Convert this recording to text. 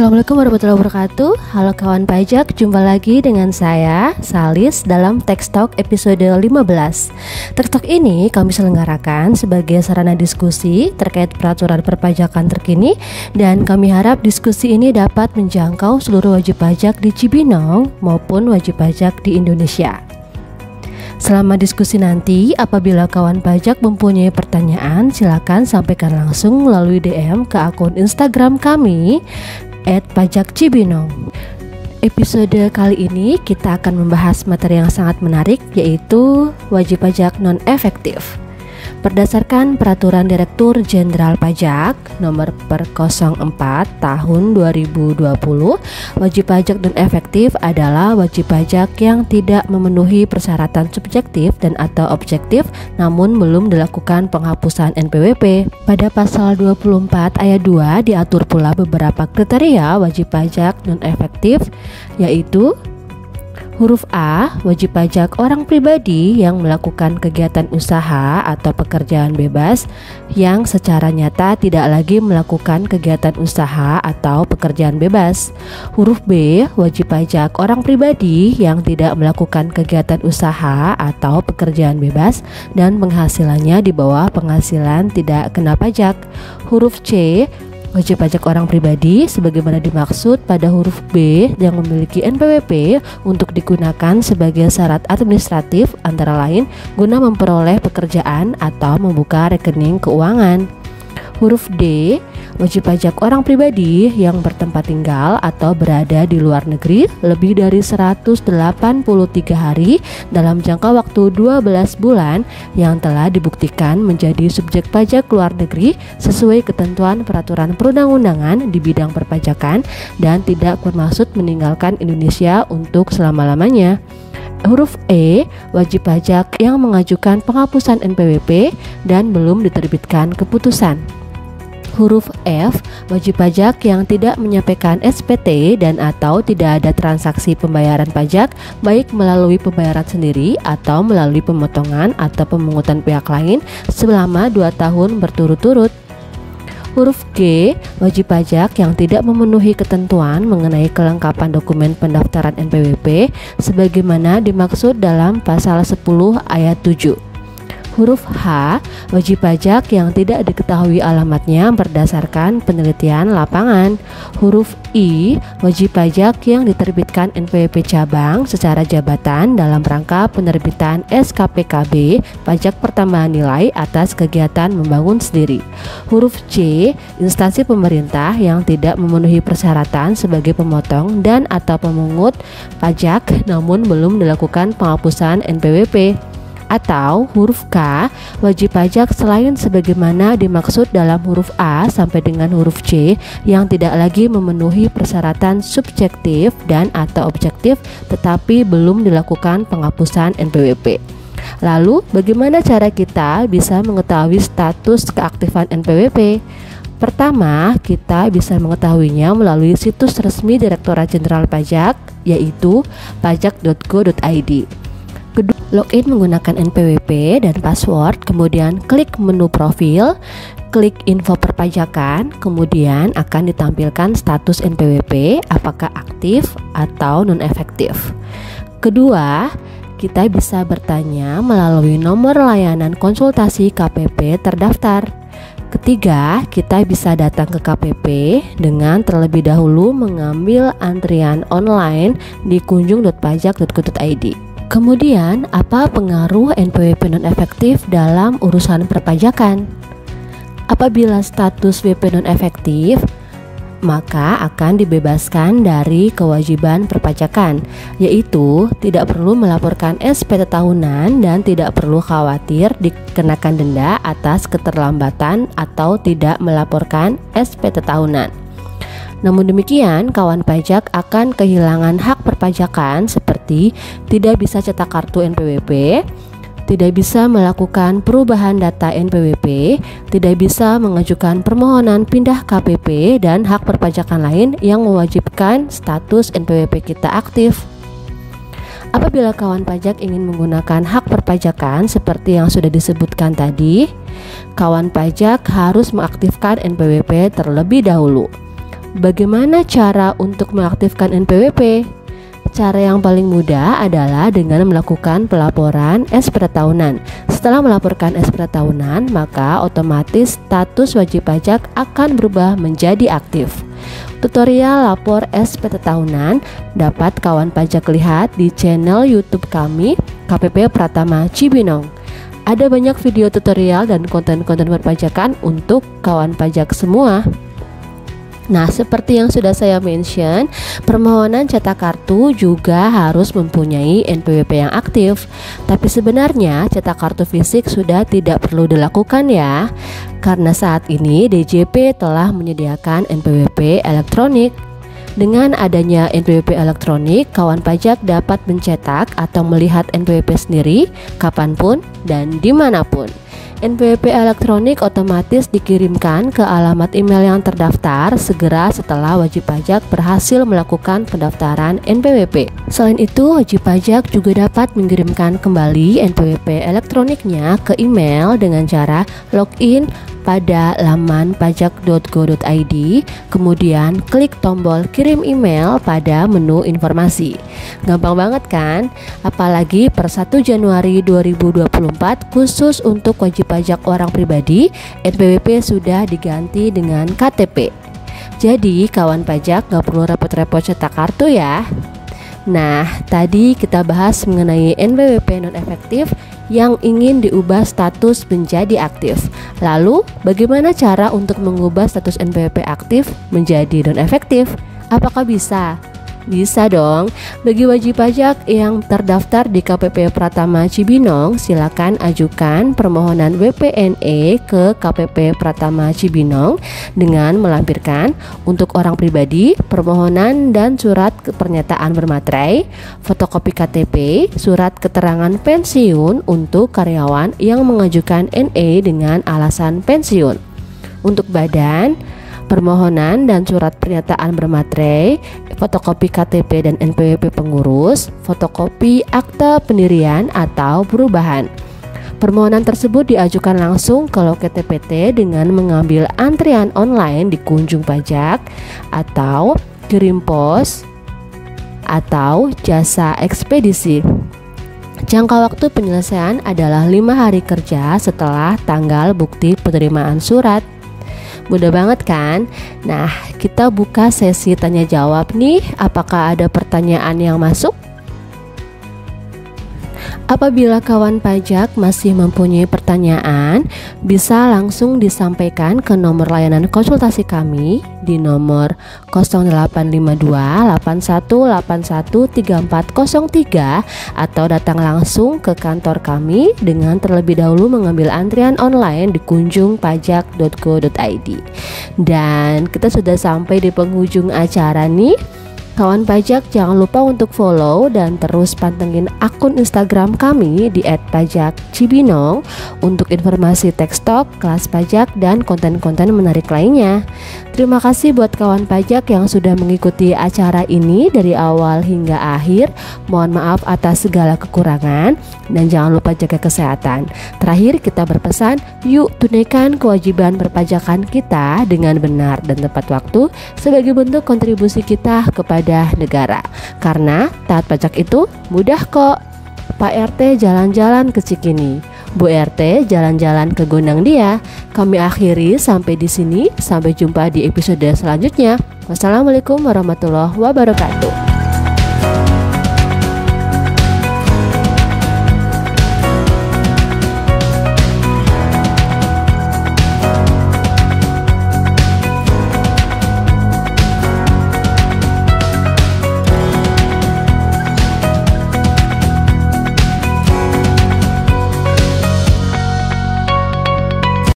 Assalamualaikum warahmatullahi wabarakatuh. Halo kawan pajak, jumpa lagi dengan saya Salis dalam Tech Talk episode 15. Tech Talk ini kami selenggarakan sebagai sarana diskusi terkait peraturan perpajakan terkini, dan kami harap diskusi ini dapat menjangkau seluruh wajib pajak di Cibinong maupun wajib pajak di Indonesia. Selama diskusi nanti, apabila kawan pajak mempunyai pertanyaan, silakan sampaikan langsung melalui DM ke akun Instagram kami @pajakcibinong. Episode kali ini kita akan membahas materi yang sangat menarik, yaitu wajib pajak non-efektif. Berdasarkan Peraturan Direktur Jenderal Pajak Nomor 04 Tahun 2020, wajib pajak non-efektif adalah wajib pajak yang tidak memenuhi persyaratan subjektif dan atau objektif namun belum dilakukan penghapusan NPWP. Pada pasal 24 ayat 2 diatur pula beberapa kriteria wajib pajak non-efektif, yaitu huruf A, wajib pajak orang pribadi yang melakukan kegiatan usaha atau pekerjaan bebas yang secara nyata tidak lagi melakukan kegiatan usaha atau pekerjaan bebas. Huruf B, wajib pajak orang pribadi yang tidak melakukan kegiatan usaha atau pekerjaan bebas dan penghasilannya di bawah penghasilan tidak kena pajak. Huruf C, wajib pajak orang pribadi sebagaimana dimaksud pada huruf B yang memiliki NPWP untuk digunakan sebagai syarat administratif antara lain guna memperoleh pekerjaan atau membuka rekening keuangan. Huruf D, wajib pajak orang pribadi yang bertempat tinggal atau berada di luar negeri lebih dari 183 hari dalam jangka waktu 12 bulan yang telah dibuktikan menjadi subjek pajak luar negeri sesuai ketentuan peraturan perundang-undangan di bidang perpajakan dan tidak bermaksud meninggalkan Indonesia untuk selama-lamanya. Huruf E, wajib pajak yang mengajukan penghapusan NPWP dan belum diterbitkan keputusan. Huruf F, wajib pajak yang tidak menyampaikan SPT dan atau tidak ada transaksi pembayaran pajak baik melalui pembayaran sendiri atau melalui pemotongan atau pemungutan pihak lain selama 2 tahun berturut-turut. Huruf G, wajib pajak yang tidak memenuhi ketentuan mengenai kelengkapan dokumen pendaftaran NPWP sebagaimana dimaksud dalam pasal 10 ayat 7. Huruf H, wajib pajak yang tidak diketahui alamatnya berdasarkan penelitian lapangan. Huruf I, wajib pajak yang diterbitkan NPWP cabang secara jabatan dalam rangka penerbitan SKPKB pajak pertambahan nilai atas kegiatan membangun sendiri. Huruf J, instansi pemerintah yang tidak memenuhi persyaratan sebagai pemotong dan atau pemungut pajak namun belum dilakukan penghapusan NPWP. Atau huruf K, wajib pajak selain sebagaimana dimaksud dalam huruf A sampai dengan huruf C yang tidak lagi memenuhi persyaratan subjektif dan atau objektif tetapi belum dilakukan penghapusan NPWP. Lalu bagaimana cara kita bisa mengetahui status keaktifan NPWP? Pertama, kita bisa mengetahuinya melalui situs resmi Direktorat Jenderal Pajak, yaitu pajak.go.id. Kedua, login menggunakan NPWP dan password, kemudian klik menu profil, klik info perpajakan, kemudian akan ditampilkan status NPWP apakah aktif atau non-efektif. Kedua, kita bisa bertanya melalui nomor layanan konsultasi KPP terdaftar. Ketiga, kita bisa datang ke KPP dengan terlebih dahulu mengambil antrian online di kunjung.pajak.go.id. Kemudian, apa pengaruh NPWP non-efektif dalam urusan perpajakan? Apabila status WP non-efektif, maka akan dibebaskan dari kewajiban perpajakan, yaitu tidak perlu melaporkan SPT tahunan dan tidak perlu khawatir dikenakan denda atas keterlambatan atau tidak melaporkan SPT tahunan. Namun demikian, kawan pajak akan kehilangan hak perpajakan seperti tidak bisa cetak kartu NPWP, tidak bisa melakukan perubahan data NPWP, tidak bisa mengajukan permohonan pindah KPP, dan hak perpajakan lain yang mewajibkan status NPWP kita aktif. Apabila kawan pajak ingin menggunakan hak perpajakan seperti yang sudah disebutkan tadi, kawan pajak harus mengaktifkan NPWP terlebih dahulu. Bagaimana cara untuk mengaktifkan NPWP? Cara yang paling mudah adalah dengan melakukan pelaporan SPT tahunan. Setelah melaporkan SPT tahunan, maka otomatis status wajib pajak akan berubah menjadi aktif. Tutorial lapor SPT tahunan dapat kawan pajak lihat di channel YouTube kami, KPP Pratama Cibinong. Ada banyak video tutorial dan konten-konten perpajakan untuk kawan pajak semua. Nah, seperti yang sudah saya mention, permohonan cetak kartu juga harus mempunyai NPWP yang aktif. Tapi sebenarnya cetak kartu fisik sudah tidak perlu dilakukan ya, karena saat ini DJP telah menyediakan NPWP elektronik. Dengan adanya NPWP elektronik, kawan pajak dapat mencetak atau melihat NPWP sendiri kapanpun dan dimanapun. NPWP elektronik otomatis dikirimkan ke alamat email yang terdaftar segera setelah wajib pajak berhasil melakukan pendaftaran NPWP. Selain itu, wajib pajak juga dapat mengirimkan kembali NPWP elektroniknya ke email dengan cara login pada laman pajak.go.id, kemudian klik tombol kirim email pada menu informasi. Gampang banget kan? Apalagi per 1 Januari 2024 khusus untuk wajib pajak orang pribadi, NPWP sudah diganti dengan KTP. Jadi kawan pajak gak perlu repot-repot cetak kartu ya. Nah, tadi kita bahas mengenai NPWP non efektif yang ingin diubah status menjadi aktif. Lalu, bagaimana cara untuk mengubah status NPWP aktif menjadi non efektif? Apakah bisa? Bisa dong. Bagi wajib pajak yang terdaftar di KPP Pratama Cibinong, silakan ajukan permohonan WPNE ke KPP Pratama Cibinong dengan melampirkan untuk orang pribadi permohonan dan surat pernyataan bermaterai, fotokopi KTP, surat keterangan pensiun untuk karyawan yang mengajukan NE dengan alasan pensiun. Untuk badan, permohonan dan surat pernyataan bermaterai, fotokopi KTP dan NPWP pengurus, fotokopi akta pendirian atau perubahan. Permohonan tersebut diajukan langsung ke loket TPT dengan mengambil antrian online di kunjung pajak atau kirim pos atau jasa ekspedisi. Jangka waktu penyelesaian adalah 5 hari kerja setelah tanggal bukti penerimaan surat. Mudah banget kan? Nah, kita buka sesi tanya jawab nih. Apakah ada pertanyaan yang masuk? Apabila kawan pajak masih mempunyai pertanyaan, bisa langsung disampaikan ke nomor layanan konsultasi kami di nomor 0852 8181 3403 atau datang langsung ke kantor kami dengan terlebih dahulu mengambil antrian online di kunjungpajak.go.id. Dan kita sudah sampai di penghujung acara nih. Kawan pajak jangan lupa untuk follow dan terus pantengin akun Instagram kami di @pajakcibinong untuk informasi teks talk, kelas pajak, dan konten-konten menarik lainnya. Terima kasih buat kawan pajak yang sudah mengikuti acara ini dari awal hingga akhir. Mohon maaf atas segala kekurangan dan jangan lupa jaga kesehatan. Terakhir kita berpesan, yuk tunaikan kewajiban perpajakan kita dengan benar dan tepat waktu sebagai bentuk kontribusi kita kepada negara. Karena taat pajak itu mudah kok. Pak RT jalan-jalan ke Cikini, Bu RT jalan-jalan ke Gondang Dia. Kami akhiri sampai di sini. Sampai jumpa di episode selanjutnya. Wassalamualaikum warahmatullahi wabarakatuh.